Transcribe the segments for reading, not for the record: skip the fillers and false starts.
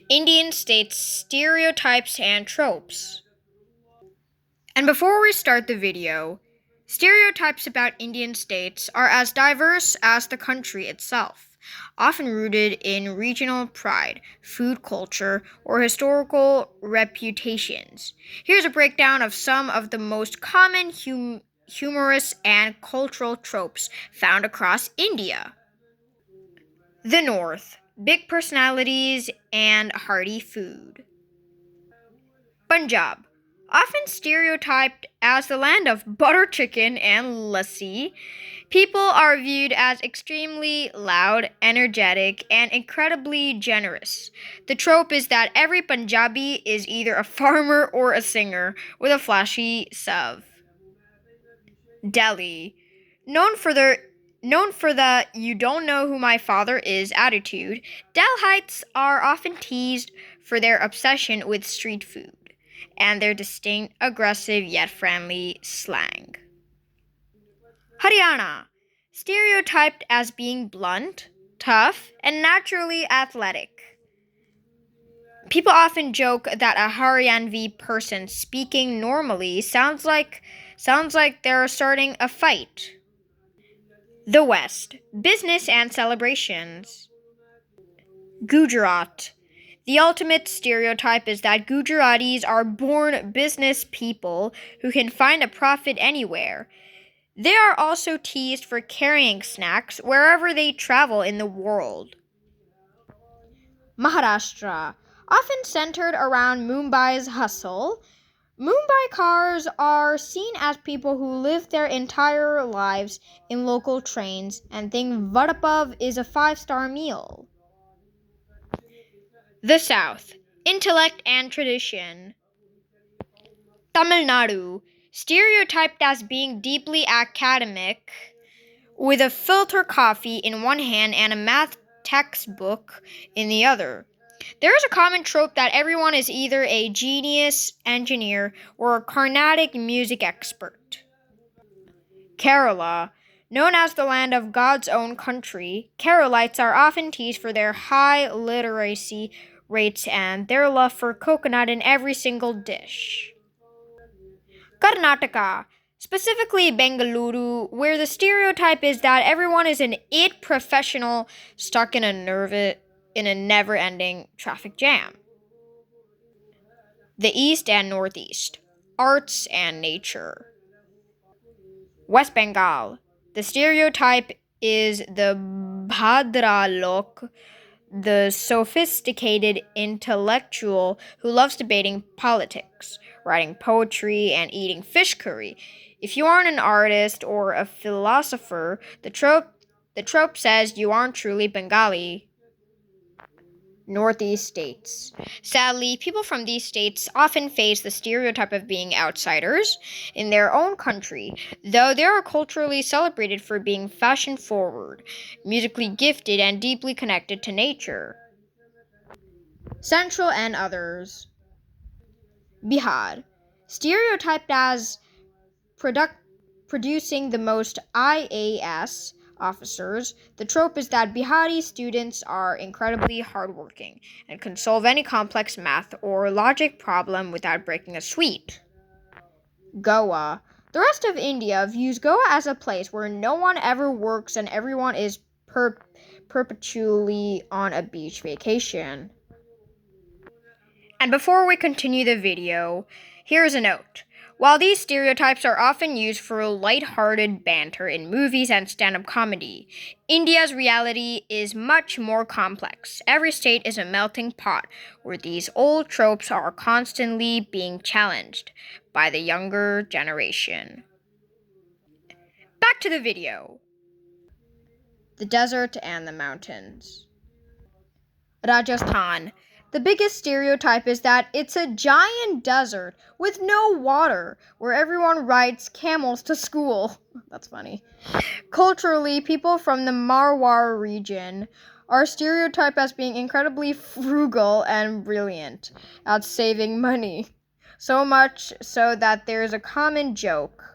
Indian states, stereotypes, and tropes. And before we start the video, stereotypes about Indian states are as diverse as the country itself, often rooted in regional pride, food culture, or historical reputations. Here's a breakdown of some of the most common humorous and cultural tropes found across India. The North, big personalities and hearty food. Punjab, often stereotyped as the land of butter chicken and lassi, people are viewed as extremely loud, energetic, and incredibly generous. The trope is that every Punjabi is either a farmer or a singer with a flashy sav. Delhi, known for their known for the "you don't know who my father is" attitude, Delhites are often teased for their obsession with street food and their distinct, aggressive yet friendly slang. Haryana, stereotyped as being blunt, tough, and naturally athletic. People often joke that a Haryanvi person speaking normally sounds like they're starting a fight. The West, business and celebrations. Gujarat. The ultimate stereotype is that Gujaratis are born business people who can find a profit anywhere. They are also teased for carrying snacks wherever they travel in the world. Maharashtra, often centered around Mumbai's hustle. Mumbai cars are seen as people who live their entire lives in local trains and think vada pav is a five-star meal. The South, intellect and tradition. Tamil Nadu, stereotyped as being deeply academic, with a filter coffee in one hand and a math textbook in the other. There is a common trope that everyone is either a genius engineer or a Carnatic music expert. Kerala, known as the land of God's own country, Keralites are often teased for their high literacy rates and their love for coconut in every single dish. Karnataka, specifically Bengaluru, where the stereotype is that everyone is an it professional stuck in a never-ending traffic jam. The East and Northeast, arts and nature. West Bengal, the stereotype is the Bhadra Lok, the sophisticated intellectual who loves debating politics, writing poetry, and eating fish curry. If you aren't an artist or a philosopher, the trope says you aren't truly Bengali. Northeast states. Sadly, people from these states often face the stereotype of being outsiders in their own country, though they are culturally celebrated for being fashion forward, musically gifted, and deeply connected to nature. Central and others. Bihar, stereotyped as product producing the most IAS officers, the trope is that Bihari students are incredibly hardworking and can solve any complex math or logic problem without breaking a sweat. Goa. The rest of India views Goa as a place where no one ever works and everyone is perpetually on a beach vacation. And before we continue the video, here's a note. While these stereotypes are often used for light-hearted banter in movies and stand-up comedy, India's reality is much more complex. Every state is a melting pot where these old tropes are constantly being challenged by the younger generation. Back to the video. The desert and the mountains. Rajasthan. The biggest stereotype is that it's a giant desert with no water where everyone rides camels to school. That's funny. Culturally, people from the Marwar region are stereotyped as being incredibly frugal and brilliant at saving money. So much so that there's a common joke.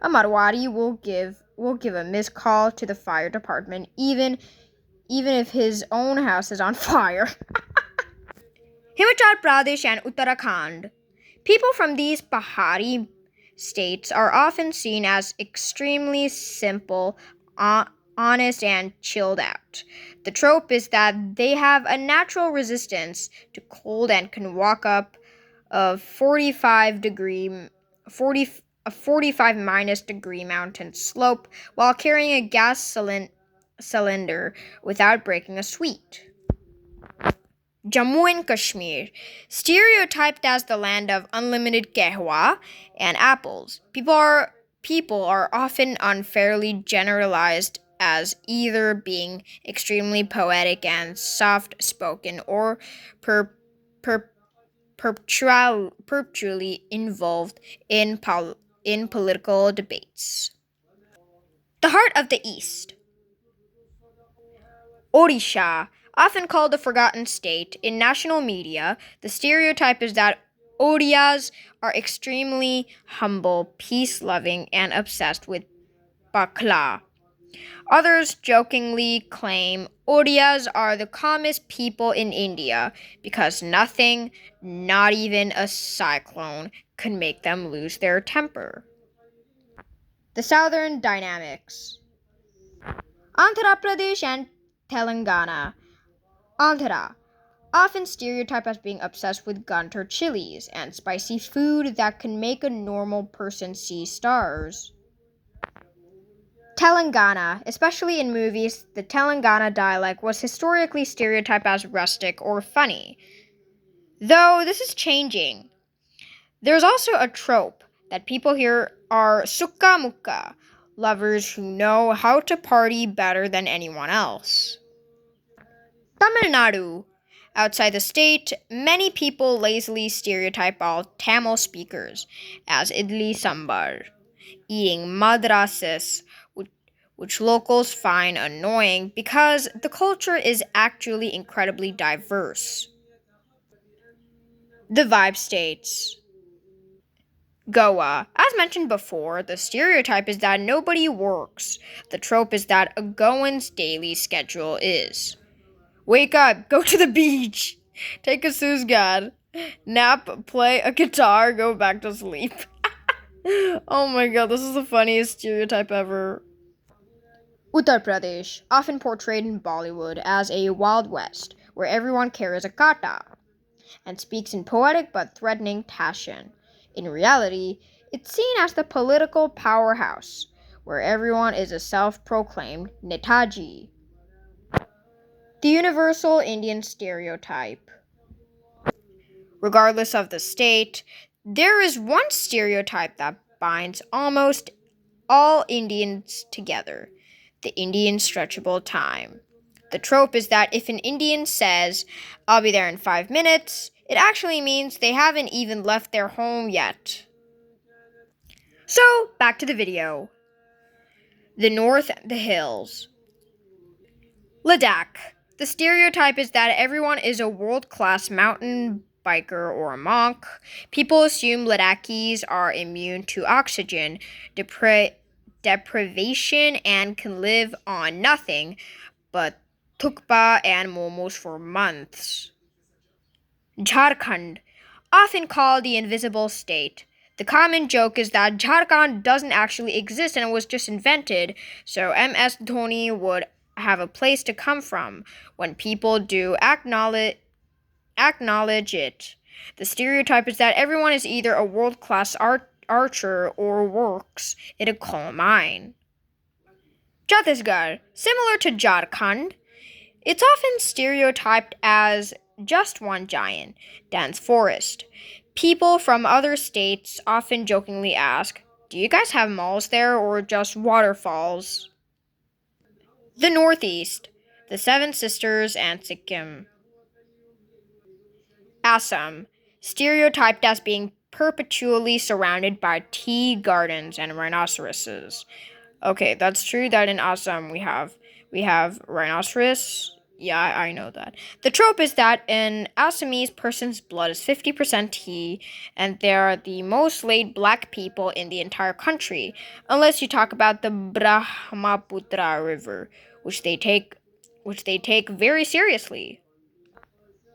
A Marwari will give a missed call to the fire department even if his own house is on fire. Himachal Pradesh and Uttarakhand. People from these Pahari states are often seen as extremely simple, honest, and chilled out. The trope is that they have a natural resistance to cold and can walk up a 40 a 45 minus degree mountain slope while carrying a gas cylinder without breaking a sweat. Jammu and Kashmir, stereotyped as the land of unlimited kahwa and apples. People are often unfairly generalized as either being extremely poetic and soft-spoken or per, per, perpetually involved in political debates. The heart of the East. Odisha, often called the forgotten state in national media, the stereotype is that Odias are extremely humble, peace-loving, and obsessed with bakla. Others jokingly claim Odias are the calmest people in India because nothing, not even a cyclone, can make them lose their temper. The Southern Dynamics. Andhra Pradesh and Telangana. Andhra, often stereotyped as being obsessed with Gunter chilies and spicy food that can make a normal person see stars. Telangana, especially in movies, the Telangana dialect was historically stereotyped as rustic or funny. Though this is changing. There's also a trope that people here are sukka mukka, lovers who know how to party better than anyone else. Tamil Nadu. Outside the state, many people lazily stereotype all Tamil speakers as idli sambar, eating madrasas, which locals find annoying because the culture is actually incredibly diverse. The vibe states. Goa. As mentioned before, the stereotype is that nobody works. The trope is that a Goan's daily schedule is wake up, go to the beach, take a Suzgad, nap, play a guitar, go back to sleep. Oh my god, this is the funniest stereotype ever. Uttar Pradesh, often portrayed in Bollywood as a Wild West, where everyone carries a kata and speaks in poetic but threatening Tashin. In reality, it's seen as the political powerhouse, where everyone is a self-proclaimed Netaji. The universal Indian stereotype. Regardless of the state, there is one stereotype that binds almost all Indians together: the Indian stretchable time. The trope is that if an Indian says, "I'll be there in 5 minutes," it actually means they haven't even left their home yet. So, back to the video. The North, the hills. Ladakh. The stereotype is that everyone is a world-class mountain biker or a monk. People assume Ladakhis are immune to oxygen deprivation and can live on nothing but tukpa and momos for months. Jharkhand, often called the invisible state. The common joke is that Jharkhand doesn't actually exist and was just invented, so MS Dhoni would have a place to come from when people do acknowledge it. The stereotype is that everyone is either a world-class archer or works in a coal mine. Chhattisgarh, similar to Jharkhand, it's often stereotyped as just one giant, dense forest. People from other states often jokingly ask, "Do you guys have malls there or just waterfalls?" The Northeast, the Seven Sisters and Sikkim. Assam, stereotyped as being perpetually surrounded by tea gardens and rhinoceroses. Okay, that's true that in Assam we have rhinoceros. Yeah, I know that. The trope is that an Assamese person's blood is 50% tea, and they are the most laid black people in the entire country, unless you talk about the Brahmaputra River, which they take very seriously.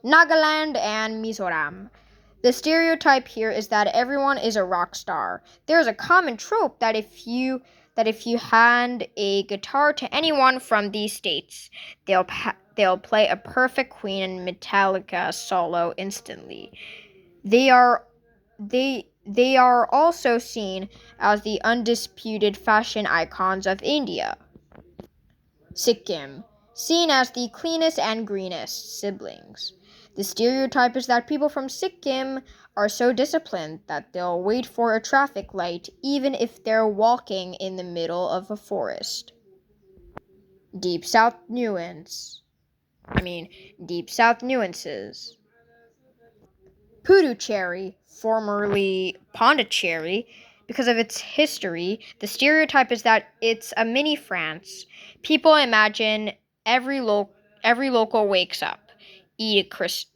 Nagaland and Mizoram. The stereotype here is that everyone is a rock star. There is a common trope that if you hand a guitar to anyone from these states, they'll play a perfect Queen and Metallica solo instantly. They are they are also seen as the undisputed fashion icons of India. Sikkim, seen as the cleanest and greenest siblings. The stereotype is that people from Sikkim are so disciplined that they'll wait for a traffic light even if they're walking in the middle of a forest. Deep South nuance. Deep South nuances. Puducherry, formerly Pondicherry, because of its history, the stereotype is that it's a mini France. People imagine every local wakes up, eats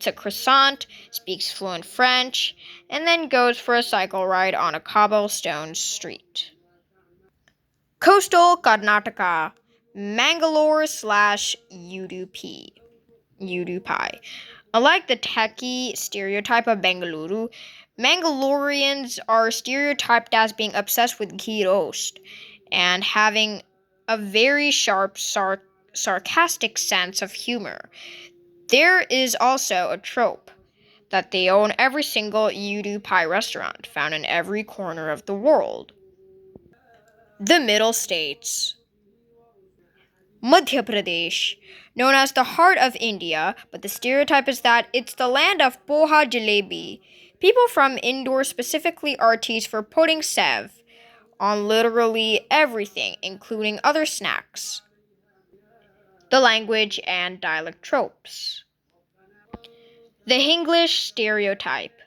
a croissant, speaks fluent French, and then goes for a cycle ride on a cobblestone street. Coastal Karnataka, Mangalore/Udupi. Udupi. Unlike the techie stereotype of Bengaluru, Mangaloreans are stereotyped as being obsessed with ghee roast and having a very sharp, sarcastic sense of humor. There is also a trope that they own every single Udupi restaurant found in every corner of the world. The Middle States. Madhya Pradesh, known as the heart of India, but the stereotype is that it's the land of poha jalebi. People from Indore specifically are teased for putting sev on literally everything, including other snacks. The language and dialect tropes. The English stereotype.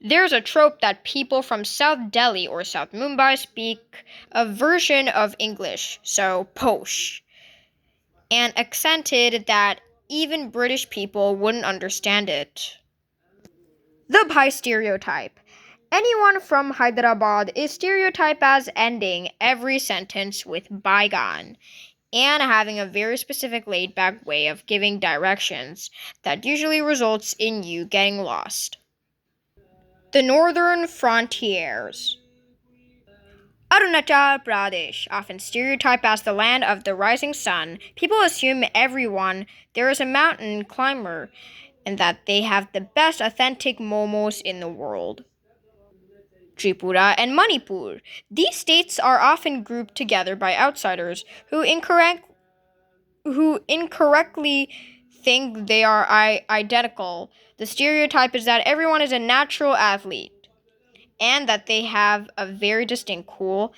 There's a trope that people from South Delhi or South Mumbai speak a version of English, so posh, and accented that even British people wouldn't understand it. The Bhai stereotype. Anyone from Hyderabad is stereotyped as ending every sentence with bygone and having a very specific laid back way of giving directions that usually results in you getting lost. The Northern Frontiers. Arunachal Pradesh, often stereotyped as the land of the rising sun, people assume everyone there is a mountain climber and that they have the best authentic momos in the world. Tripura and Manipur. These states are often grouped together by outsiders who incorrectly think they are identical. The stereotype is that everyone is a natural athlete and that they have a very distinct cool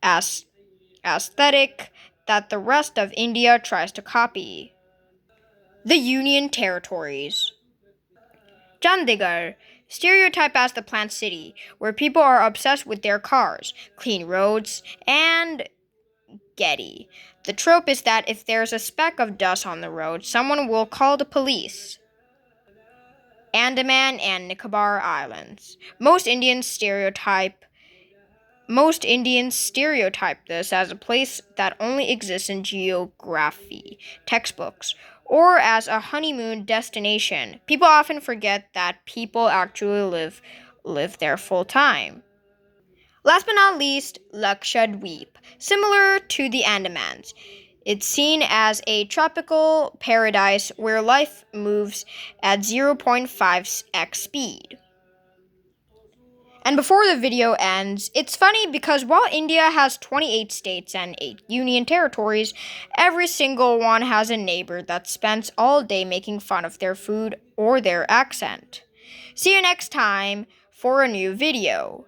aesthetic that the rest of India tries to copy. The Union Territories. Chandigarh, stereotyped as the plant city, where people are obsessed with their cars, clean roads, and Getty. The trope is that if there's a speck of dust on the road, someone will call the police. Andaman and Nicobar Islands. Most Indians stereotype this as a place that only exists in geography textbooks or as a honeymoon destination. People often forget that people actually live there full time. Last but not least, Lakshadweep. Similar to the Andamans, it's seen as a tropical paradise where life moves at 0.5x speed. And before the video ends, it's funny because while India has 28 states and 8 union territories, every single one has a neighbor that spends all day making fun of their food or their accent. See you next time for a new video.